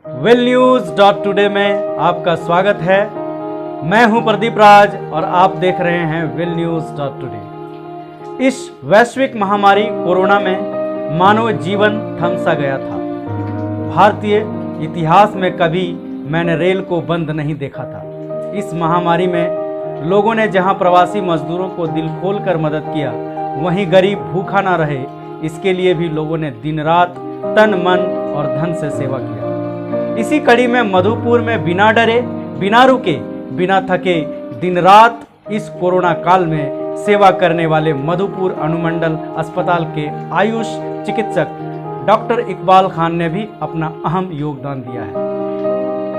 willnews.today में आपका स्वागत है। मैं हूं प्रदीप राज और आप देख रहे हैं willnews.today। इस वैश्विक महामारी कोरोना में मानव जीवन थम सा गया था। भारतीय इतिहास में कभी मैंने रेल को बंद नहीं देखा था। इस महामारी में लोगों ने जहां प्रवासी मजदूरों को दिल खोलकर मदद किया, वहीं गरीब भूखा ना रहे, इसके लिए भी लोगों ने दिन रात तन मन और धन से सेवा किया। इसी कड़ी में मधुपुर में बिना डरे, बिना रुके, बिना थके दिन रात इस कोरोना काल में सेवा करने वाले मधुपुर अनुमंडल अस्पताल के आयुष चिकित्सक डॉक्टर इकबाल खान ने भी अपना अहम योगदान दिया है।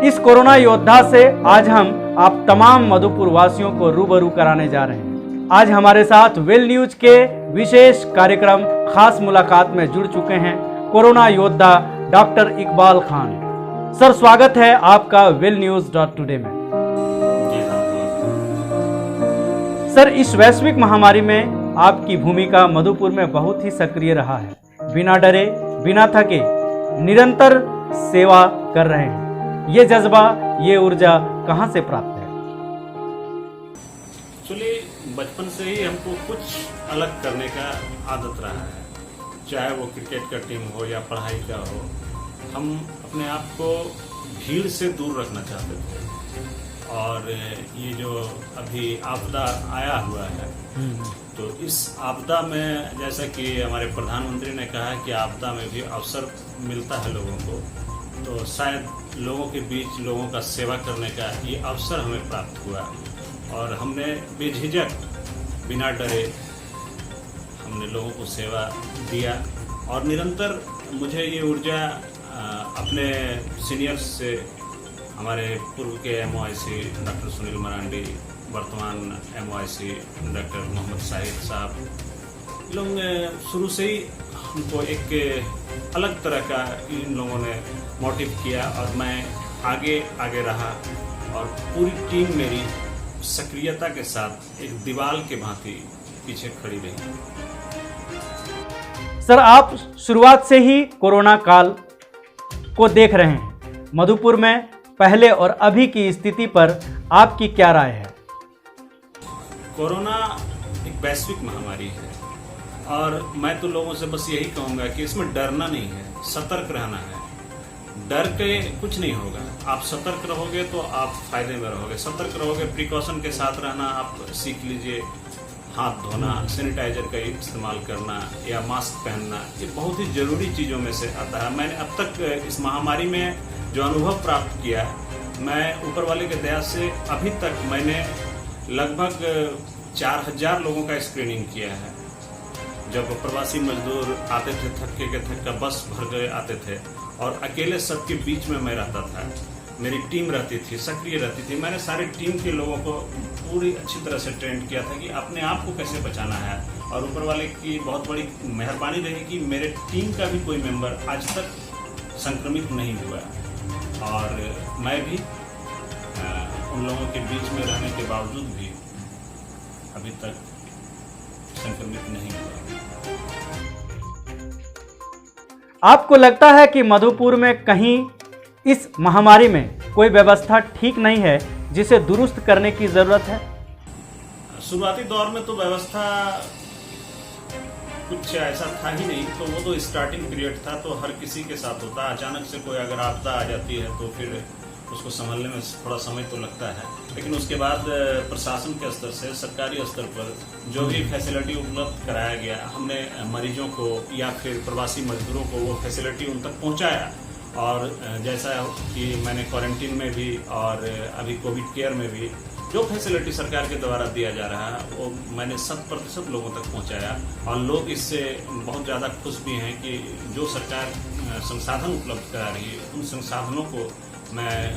इस कोरोना योद्धा से आज हम आप तमाम मधुपुर वासियों को रूबरू कराने जा रहे हैं। आज हमारे साथ वेल न्यूज के विशेष कार्यक्रम खास मुलाकात में जुड़ चुके हैं कोरोना योद्धा डॉक्टर इकबाल खान। सर, स्वागत है आपका willnews.today में। सर, इस वैश्विक महामारी में आपकी भूमिका मधुपुर में बहुत ही सक्रिय रहा है। बिना डरे, बिना थके निरंतर सेवा कर रहे हैं। ये जज्बा, ये ऊर्जा कहां से प्राप्त है? एक्चुअली बचपन से ही हमको कुछ अलग करने का आदत रहा है, चाहे वो क्रिकेट का टीम हो या पढ़ाई का हो। हम अपने आप को भीड़ से दूर रखना चाहते थे और ये जो अभी आपदा आया हुआ है, तो इस आपदा में जैसा कि हमारे प्रधानमंत्री ने कहा है कि आपदा में भी अवसर मिलता है लोगों को, तो शायद लोगों के बीच लोगों का सेवा करने का ये अवसर हमें प्राप्त हुआ और हमने बेझिझक, बिना डरे हमने लोगों को सेवा दिया। और निरंतर मुझे ये ऊर्जा अपने सीनियर्स से, हमारे पूर्व के MOIC डॉक्टर सुनील मरांडी, वर्तमान MOIC डॉक्टर मोहम्मद शाहिद साहब, लोग ने शुरू से ही हमको एक अलग तरह का इन लोगों ने मोटिव किया और मैं आगे आगे रहा और पूरी टीम मेरी सक्रियता के साथ एक दीवार के भांति पीछे खड़ी रही। सर, आप शुरुआत से ही कोरोना काल को देख रहे हैं। मधुपुर में पहले और अभी की स्थिति पर आपकी क्या राय है? कोरोना एक वैश्विक महामारी है और मैं तो लोगों से बस यही कहूंगा कि इसमें डरना नहीं है, सतर्क रहना है। डर के कुछ नहीं होगा। आप सतर्क रहोगे तो आप फायदे में रहोगे। सतर्क रहोगे, प्रिकॉशन के साथ रहना आप सीख लीजिए। हाथ धोना, सैनिटाइजर का इस्तेमाल करना या मास्क पहनना, ये बहुत ही जरूरी चीज़ों में से आता है। मैंने अब तक इस महामारी में जो अनुभव प्राप्त किया, मैं ऊपर वाले के दया से अभी तक मैंने लगभग 4000 लोगों का स्क्रीनिंग किया है। जब प्रवासी मजदूर आते थे, थक्के के थक्का बस भर गए आते थे और अकेले सबके बीच में मैं रहता था। मेरी टीम रहती थी, सक्रिय रहती थी। मैंने सारे टीम के लोगों को पूरी अच्छी तरह से ट्रेन किया था कि अपने आप को कैसे बचाना है। और ऊपर वाले की बहुत बड़ी मेहरबानी रही कि मेरे टीम का भी कोई मेंबर आज तक संक्रमित नहीं हुआ और मैं भी उन लोगों के बीच में रहने के बावजूद भी अभी तक संक्रमित नहीं हुआ। आपको लगता है कि मधुपुर में कहीं इस महामारी में कोई व्यवस्था ठीक नहीं है जिसे दुरुस्त करने की जरूरत है? शुरुआती दौर में तो व्यवस्था कुछ ऐसा था ही नहीं, तो वो तो स्टार्टिंग पीरियड था, तो हर किसी के साथ होता। अचानक से कोई अगर आपदा आ जाती है तो फिर उसको संभालने में थोड़ा समय तो लगता है, लेकिन उसके बाद प्रशासन के स्तर से, सरकारी स्तर पर जो भी फैसिलिटी उपलब्ध कराया गया, हमने मरीजों को या फिर प्रवासी मजदूरों को वो फैसिलिटी उन तक पहुंचाया। और जैसा कि मैंने क्वारंटीन में भी और अभी कोविड केयर में भी जो फैसिलिटी सरकार के द्वारा दिया जा रहा है, वो मैंने 100% लोगों तक पहुंचाया और लोग इससे बहुत ज़्यादा खुश भी हैं कि जो सरकार संसाधन उपलब्ध करा रही है, उन संसाधनों को मैं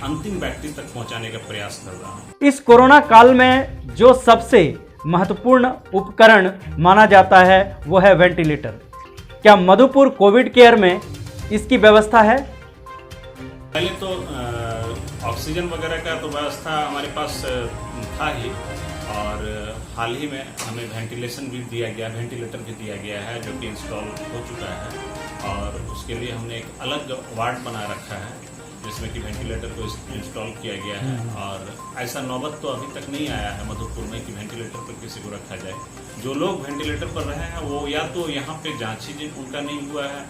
अंतिम व्यक्ति तक पहुंचाने का प्रयास कर रहा हूं। इस कोरोना काल में जो सबसे महत्वपूर्ण उपकरण माना जाता है वो है वेंटिलेटर। क्या मधुपुर कोविड केयर में इसकी व्यवस्था है? पहले तो ऑक्सीजन वगैरह का तो व्यवस्था हमारे पास था ही और हाल ही में हमें वेंटिलेटर भी दिया गया है जो कि इंस्टॉल हो चुका है और उसके लिए हमने एक अलग वार्ड बना रखा है जिसमें कि वेंटिलेटर को इंस्टॉल किया गया है। और ऐसा नौबत तो अभी तक नहीं आया है मधुपुर में कि वेंटिलेटर पर किसी को रखा जाए। जो लोग वेंटिलेटर पर रहे हैं वो या तो यहाँ पे जांच ही उनका नहीं हुआ है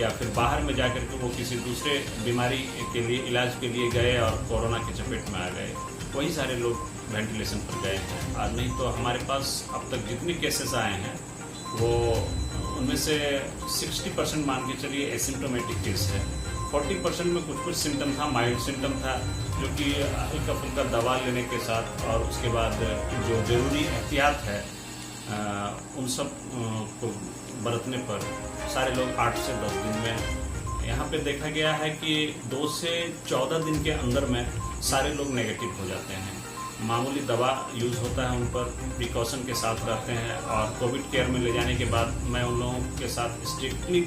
या फिर बाहर में जाकर के वो किसी दूसरे बीमारी के लिए इलाज के लिए गए और कोरोना की चपेट में आ गए, वही सारे लोग वेंटिलेशन पर गए हैं। और नहीं तो हमारे पास अब तक जितने केसेस आए हैं वो उनमें से 60% मान के चलिए एसिम्टोमेटिक केस है। 40% में कुछ सिम्टम था, माइल्ड सिम्टम था, जो कि हल्का फुल्का दवा लेने के साथ और उसके बाद जो जरूरी एहतियात है उन सब को बरतने पर सारे लोग 8 से 10 दिन में, यहाँ पे देखा गया है कि 2 से 14 दिन के अंदर में सारे लोग नेगेटिव हो जाते हैं। मामूली दवा यूज़ होता है उन पर, प्रिकॉशन के साथ रहते हैं। और कोविड केयर में ले जाने के बाद मैं उन लोगों के साथ स्ट्रिक्टली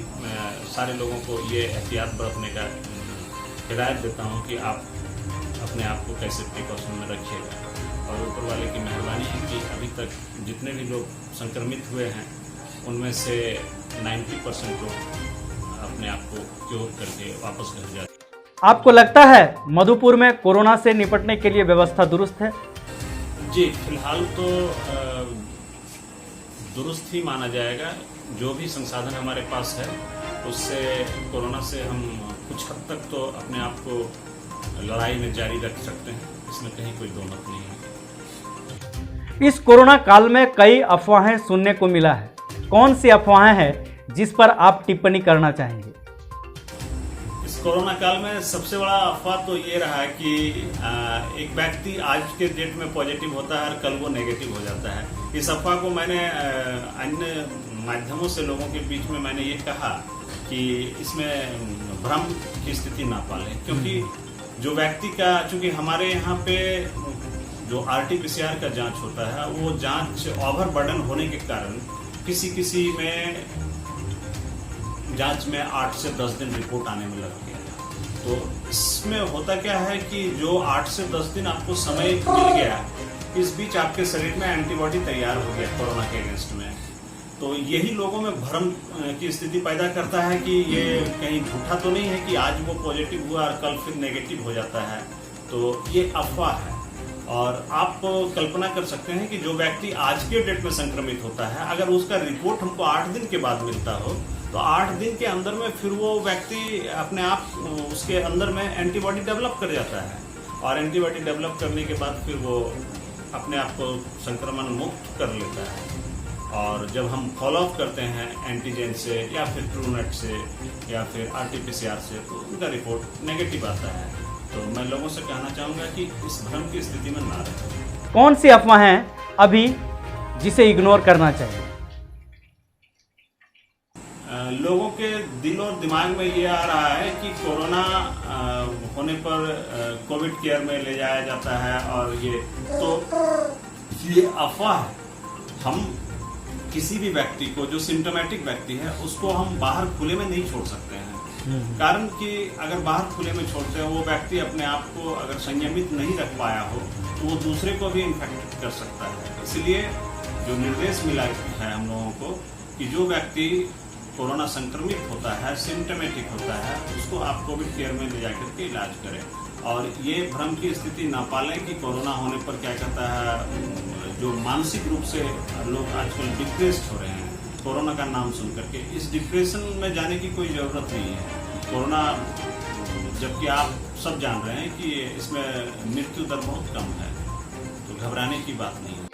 सारे लोगों को ये एहतियात बरतने का हिदायत देता हूँ कि आप अपने आप को कैसे प्रिकॉशन में रखिएगा। और ऊपर वाले की मेहरबानी है कि अभी तक जितने भी लोग संक्रमित हुए हैं उनमें से 90% लोग अपने आप को क्योर करके वापस घर जाते हैं। आपको लगता है मधुपुर में कोरोना से निपटने के लिए व्यवस्था दुरुस्त है? जी, फिलहाल तो दुरुस्त ही माना जाएगा। जो भी संसाधन हमारे पास है उससे कोरोना से हम कुछ हद तक तो अपने आप को लड़ाई में जारी रख सकते हैं, इसमें कहीं कोई दो मत नहीं है। इस कोरोना काल में कई अफवाहें सुनने को मिला है, कौन सी अफवाहें हैं जिस पर आप टिप्पणी करना चाहेंगे? इस कोरोना काल में सबसे बड़ा अफवाह तो ये रहा है कि एक व्यक्ति आज के डेट में पॉजिटिव होता है और कल वो नेगेटिव हो जाता है। इस अफवाह को मैंने अन्य माध्यमों से लोगों के बीच में मैंने ये कहा कि इसमें भ्रम की स्थिति ना पालें, क्योंकि जो व्यक्ति का, चूंकि हमारे यहाँ पे जो RT-PCR का जांच होता है वो जांच ओवर बर्डन होने के कारण किसी में जांच में 8 से 10 दिन रिपोर्ट आने में लग गया। तो इसमें होता क्या है कि जो 8 से 10 दिन आपको समय मिल गया, इस बीच आपके शरीर में एंटीबॉडी तैयार हो गया कोरोना के अगेंस्ट में। तो यही लोगों में भ्रम की स्थिति पैदा करता है कि ये कहीं झूठा तो नहीं है कि आज वो पॉजिटिव हुआ और कल फिर नेगेटिव हो जाता है। तो ये अफवाह है। और आप कल्पना कर सकते हैं कि जो व्यक्ति आज के डेट में संक्रमित होता है, अगर उसका रिपोर्ट हमको 8 दिन के बाद मिलता हो तो 8 दिन के अंदर में फिर वो व्यक्ति अपने आप उसके अंदर में एंटीबॉडी डेवलप कर जाता है। और एंटीबॉडी डेवलप करने के बाद फिर वो अपने आप को संक्रमण मुक्त कर लेता है। और जब हम फॉलोअप करते हैं एंटीजन से या फिर ट्रूनेट से या फिर RT-PCR से, तो उनका रिपोर्ट नेगेटिव आता है। तो मैं लोगों से कहना चाहूँगा कि इस भ्रम की स्थिति में ना रहें। कौन सी अफवाहें अभी जिसे इग्नोर करना चाहिए? लोगों के दिल और दिमाग में ये आ रहा है कि कोरोना होने पर कोविड केयर में ले जाया जाता है और ये अफवाह है। हम किसी भी व्यक्ति को, जो सिम्टोमेटिक व्यक्ति है, उसको हम बाहर खुले में नहीं छोड़ सकते हैं। कारण कि अगर बाहर खुले में छोड़ते हैं, वो व्यक्ति अपने आप को अगर संयमित नहीं रख पाया हो तो वो दूसरे को भी इन्फेक्ट कर सकता है। इसलिए जो निर्देश मिला है हम लोगों को कि जो व्यक्ति कोरोना संक्रमित होता है, सिम्टोमेटिक होता है, उसको आप कोविड केयर में ले जाकर के इलाज करें। और ये भ्रम की स्थिति ना पालें कि कोरोना होने पर क्या कहता है, जो मानसिक रूप से लोग आजकल डिप्रेस्ड हो रहे हैं कोरोना का नाम सुन करके। इस डिप्रेशन में जाने की कोई ज़रूरत नहीं है। कोरोना, जबकि आप सब जान रहे हैं कि इसमें मृत्यु दर बहुत कम है, तो घबराने की बात नहीं है।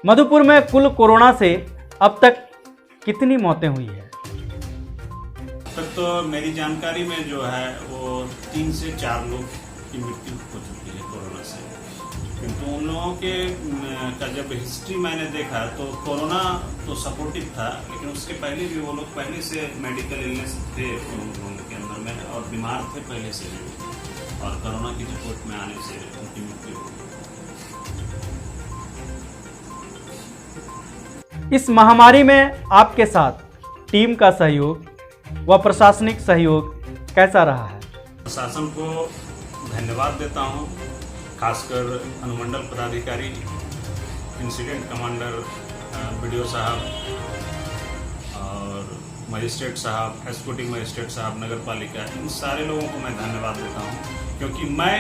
मधुपुर में कुल कोरोना से अब तक कितनी मौतें हुई है? अब तक तो मेरी जानकारी में जो है वो 3 से 4 लोग की मृत्यु हो चुकी है कोरोना से। किंतु उन लोगों के का जब हिस्ट्री मैंने देखा तो कोरोना तो सपोर्टिव था, लेकिन उसके पहले भी वो लोग पहले से मेडिकल इलनेस थे उनके अंदर में और बीमार थे पहले से भी, और कोरोना की चपेट में आने से उनकी मृत्यु हो गई। इस महामारी में आपके साथ टीम का सहयोग व प्रशासनिक सहयोग कैसा रहा है? प्रशासन को धन्यवाद देता हूं, खासकर अनुमंडल पदाधिकारी, इंसिडेंट कमांडर BDO साहब और मजिस्ट्रेट साहब, एग्जीक्यूटिव मजिस्ट्रेट साहब, नगर पालिका, इन सारे लोगों को मैं धन्यवाद देता हूँ, क्योंकि मैं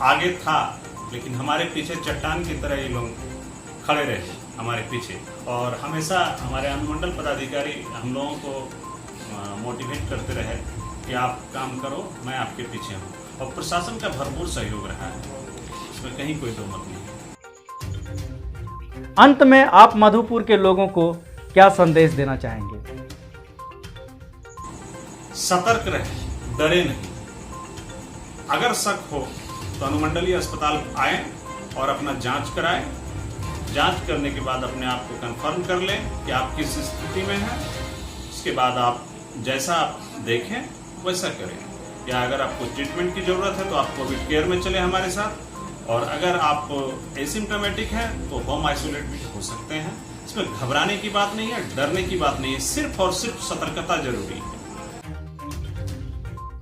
आगे था लेकिन हमारे पीछे चट्टान की तरह ये लोग खड़े रहे हमारे पीछे, और हमेशा हमारे अनुमंडल पदाधिकारी हम लोगों को मोटिवेट करते रहे कि आप काम करो, मैं आपके पीछे हूँ, और प्रशासन का भरपूर सहयोग रहा है, इसमें कहीं कोई दो मत नहीं है। अंत में आप मधुपुर के लोगों को क्या संदेश देना चाहेंगे? सतर्क रहे, डरे नहीं। अगर शक हो तो अनुमंडलीय अस्पताल आए और अपना जांच कराएं। जांच करने के बाद अपने आप को कंफर्म कर लें कि आप किस स्थिति में हैं। उसके बाद आप जैसा आप देखें वैसा करें, या अगर आपको ट्रीटमेंट की जरूरत है तो आप कोविड केयर में चले हमारे साथ, और अगर आप एसिम्टोमेटिक हैं तो होम आइसोलेट भी हो सकते हैं। इसमें घबराने की बात नहीं है, डरने की बात नहीं है, सिर्फ और सिर्फ सतर्कता जरूरी है।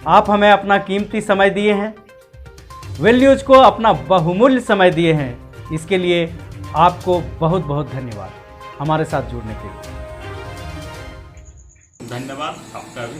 आप हमें अपना कीमती समय दिए हैं, वेल न्यूज को अपना बहुमूल्य समय दिए हैं, इसके लिए आपको बहुत बहुत धन्यवाद हमारे साथ जुड़ने के लिए। धन्यवाद आपका भी।